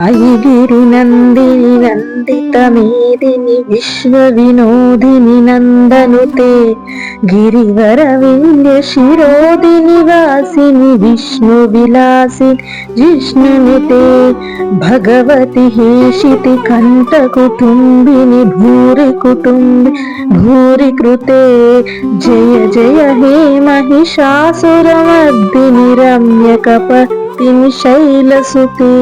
ఐగిరి నందిని నందిత మేదిని విశ్వ వినోదిని నందనుతే గిరివర వింధ్య శిరోదిని వాసిని విష్ణు విలాసి జిష్ణునుతే భగవతి హేషితి కంఠ కుటుంబిని భూరి కుటుంబి భూరి కృతే జయ జయ హే మహిషాసురమర్దిని రమ్య కపర్దిని శైలసుతే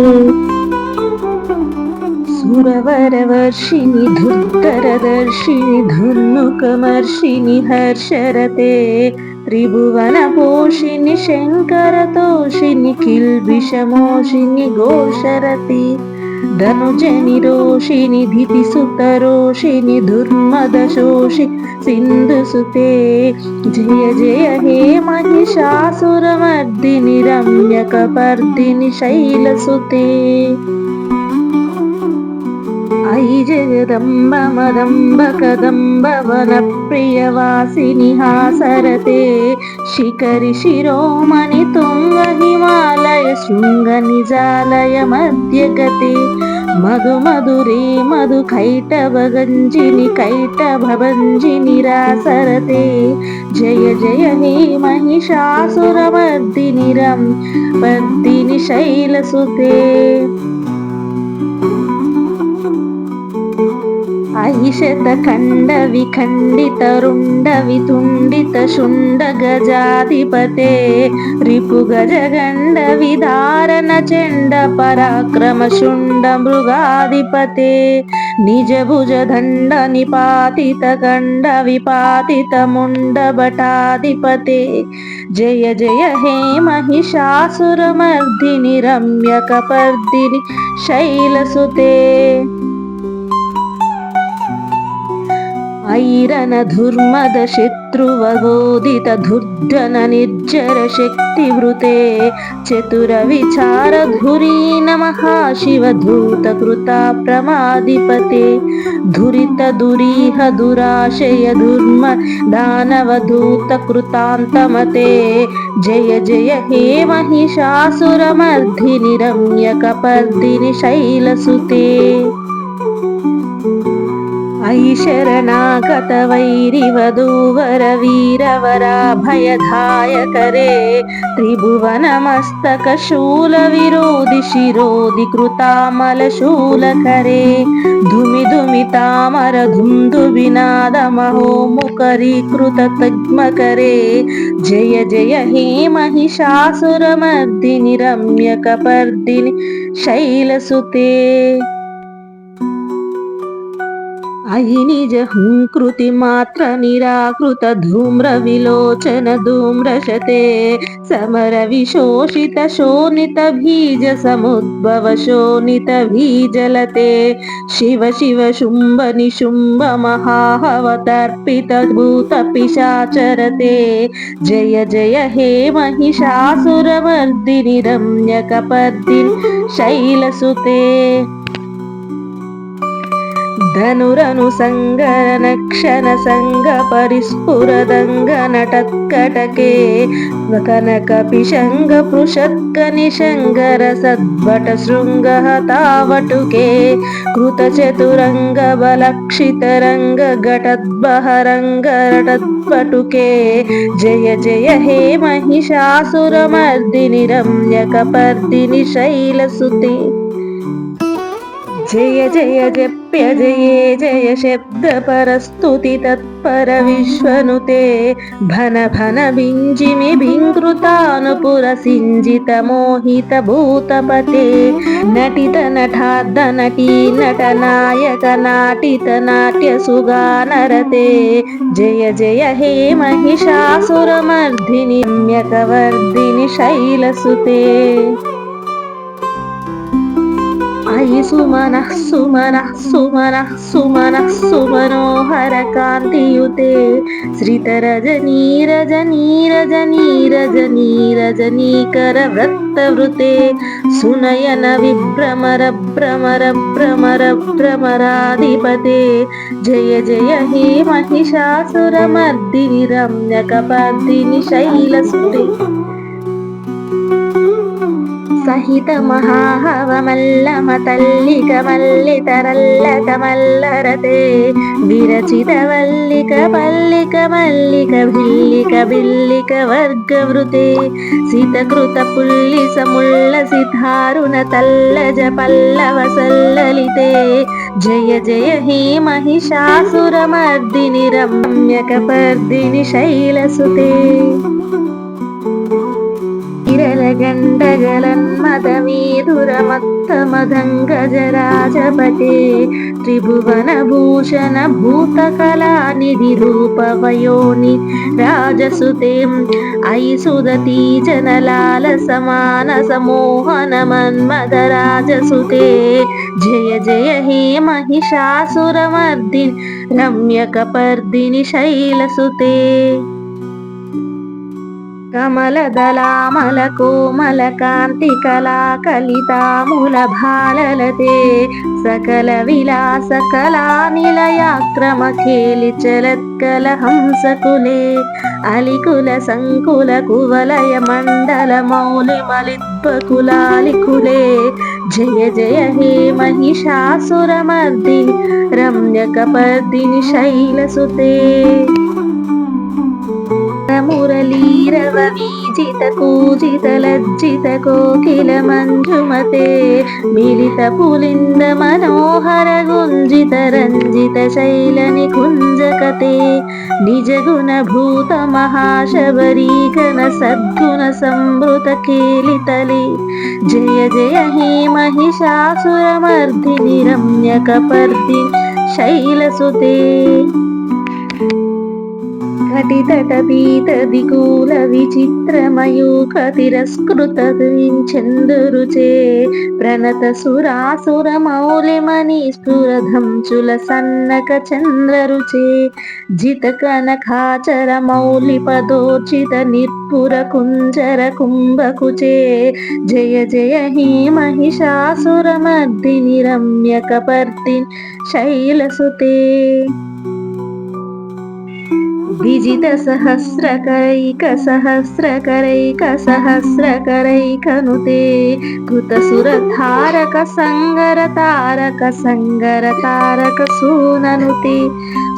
సురవరవర్షిణి ధుర్ధరదర్శిని ధుర్ముఖమర్షిణి హర్షరతే త్రిభువన పోషిణి శంకరతోషిణి కిల్బిషమోషిణి ఘోషరతి ధనుజని రోషిణి ధితి సుతరోషిణి దుర్మదశోషి సింధుసుతే జయ జయ హే మహిషాసురమర్దిని రమ్య కపర్దిని శైలసుతే ఐ జగదంబ మదంబ కదంబ వన ప్రియవాసిని హాసరతే శిఖరి శిరోమణి తుంగ హిమాలయ శృంగ నిజాలయ మధ్యగతే మధు మధురే మధు కైటవ గంజిని కైటభంజిని రాసరతే జయ జయ హే మహిషాసురమర్దిని వర్దిని శైలసుతే ఐశత ఖండ విఖండిత రుండ వితుండిత శుండ గజాధిపతే రిపు గజగండ విధారణ చండ పరాక్రమ శుండ మృగాధిపతే నిజ భుజ దండ నిపాతిత గండ విపాతిత ముండ భటాధిపతే జయ జయ హే మహిషాసురమర్దిని రమ్య కపర్దిని శైలసుతే ఐరణ దుర్మద శత్రువగోదిత దుర్ధన నిర్జర శక్తి వృతే చతుర విచార ధురీన మహాశివ ధూత కృత ప్రమాధిపతే ధురిత దురీహ దురాశయ దుర్మ దానవ దూత కృతాంతమతే జయ జయ హే మహిషాసురమర్దిని రమ్య కపర్దిని శైలసుతే ఐ శరణాగత వైరి వధూవర వీరవరాభయధాయకరే త్రిభువన మస్తక శూల విరోధి శిరోధి కృతామల శూలకరే ధుమి ధుమి తామర ధుంధు వినాద మహోముఖరీకృత తగ్మకరే జయ జయ హే మహిషాసురమర్దిని రమ్య కపర్దిని శైలసుతే ఐ నిజ హుంకృతి మాత్ర నిరాకృత ధూమ్ర విలోచన ధూమ్రశతే సమర విశోషిత శోణిత బీజ సముద్భవ శోణిత బీజలతే శివ శివ శుంభ నిశుంభ మహాహవతర్పిత భూత పిశాచరతే జయ జయ హే మహిషాసురమర్దిని రమ్య కపర్దిని శైలసుతే ధనురను సంగరన క్షణ సంగ పరిస్ఫురదంగ నటత్కటకే కనక పిశంగ పృషత్క నిశంగర సద్భట శృంగ హతావటుకే కృత చతురంగ బలక్షిత రంగ ఘటద్బహరంగ రటద్వటుకే జయ జయ హే మహిషాసురమర్దిని రమ్య కపర్దిని శైలసుతే జయ జయ జప్య జయే జయ శబ్ద పరస్తుతి తత్పర విశ్వనుతే భన భన బింజిమి భింకృతానుపుర సింజిత మోహిత భూతపతే నటిత నటార్ధ నటీ నట నాయక నాటిత నాట్య సుగానరతే జయ జయ హే మహిషాసురమర్దిని రమ్యకవర్దిని శైలసుతే ఐ సుమన సుమన సుమన సుమన సుమనోహర కాంతియుతే శ్రితరజనీ రజనీ రజనీ రజనీ రజనీకర వృత్తవృతే సునయన విభ్రమర భ్రమర భ్రమర భ్రమరాధిపతే జయ జయ హే మహిషాసురమర్దిని రమ్యకపర్దిని శైలసుతే సహిత మహాహవమల్లమ తల్లిక మల్లితరల్లక మల్లరతే విరచిత వల్లిక పల్లిక మల్లిక భిల్లిక బిల్లిక వర్గవృతే సితకృత పుల్లిస ముల్లసిధారుణ తల్లజ పల్లవ సల్లలితే జయ జయ హే మహిషాసురమర్దిని రమ్యకపర్దిని శైలసుతే విరలగండగలన్మదమీధురమత్తమదంగజరాజపతే త్రిభువనభూషణ భూతకళానిధి రూపవయోని రాజసుతే అయి సుదతీ జనలాల సమాన సమోహన మన్మదరాజసుతే జయ జయ హే మహిషాసురమర్దిని రమ్యకపర్దిని శైలసుతే కమలదలామల కోమల కాంతి కళా కలితాముల భాలలతే సకల విలాస కళా నిలయాక్రమ ఖేలి చలత్కల హంసకులే అలికుల సంకుల కువలయ మండల మౌలి మలిత్వకులాలికులే జయ జయ హే మహిషాసురమర్దిని రమ్యకపర్దిని శైలసుతే మురళీరవ వీజిత కూజిత లజ్జిత కోకిల మంజుమతే మిలిత పులింద మనోహర గుంజిత రంజిత శైల నికుంజకతే నిజ గుణ భూత మహాశబరీఘన సద్గుణ సంవృత కేలితలి జయ జయ హే మహిషాసురమర్దిని రమ్యకపర్దిని శైలసుతే కటితటపీత దికూల విచిత్రమయూఖ తిరస్కృత చందరుచే ప్రణత సురాసుర మౌలిమణి స్ఫురధంచుల సన్నక చంద్రరుచే జిత కనకాచర మౌలి పదోచిత నిర్పుర కుంజర కుంభకుచే జయ జయ హే మహిషాసురమర్దిని రమ్యకపర్దిని శైలసుతే విజిత సహస్రకరైక సహస్రకరైక సహస్రకరైకనుతే కృత సురధారక సంగర తారక సంగర తారక సూననుతే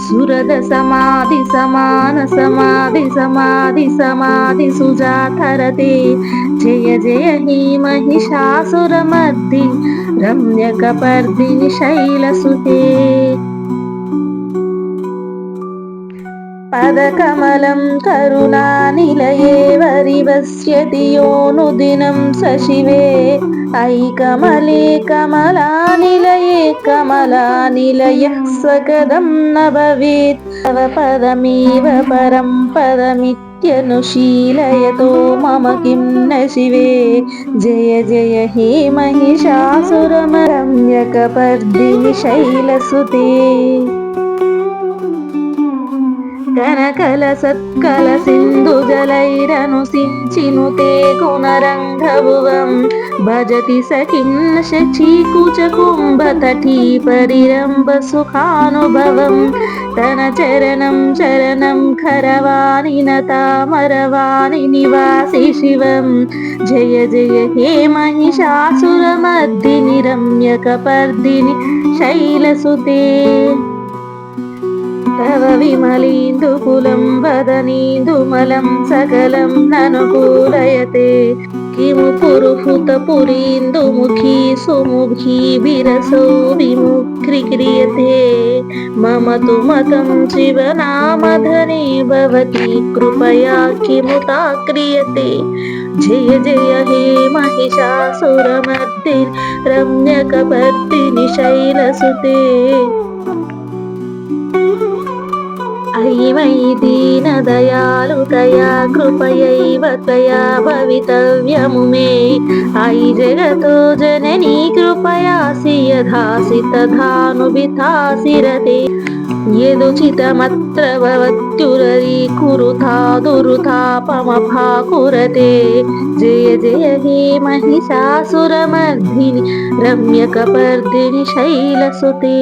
సురద సమాధి సమాన సమాధి సమాధి సమాధి సుజాతరతే జయ జయ హే మహిషాసురమర్దిని రమ్యకపర్దిని శైలసుతే పదకమలం కరుణానిలయే వరివస్యతి యోనుదినం సశివే అయి కమలే కమలానిలయే కమలానిలయః స్వగదం న భవేత్ తవ పదమేవ పరం పదమిత్యనుశీలయతో మమ కిం న శివే జయ జయ హే మహిషాసురమరమ్యకపర్దిని శైలసుతే కనకల సత్కల సింధు జలైరను సించినుతే గుణరంగభువం భజతి సఖిం శచీకుచ కుంభతటీ పరిరంభ సుఖానుభవం తన చరణం చరణం ఖరవాణి నతామరవాణి నివాసి శివం జయ జయ హే మహిషాసురమర్దిని రమ్యకపర్దిని శైలసుతే తవ విమలీందుకులం వదనీందుమలం సకలం ననుకూలయతే కిము పురుహుత పురీందుముఖీ సుముఖీ విరసౌ విముఖ్రీక్రియతే మమ తు మతం శివనామధనే భవతి కృపయా కిముతా క్రియతే జయ జయ హే మహిషాసురమర్దిని రమ్యకపర్దిని శైలసుతే అయి మయి దీన దయాళుతయా కృపయైవ త్వయా భవితవ్యము మే అయి జగతో జననీ కృపయాసి యథాసి తథానువిధాసి రతే యదుచితమత్ర భవత్యురరీకురుతా దురుతాపమభాకురతే జయ జయ హే మహిషాసురమర్దిని రమ్యకపర్దిని శైలసుతే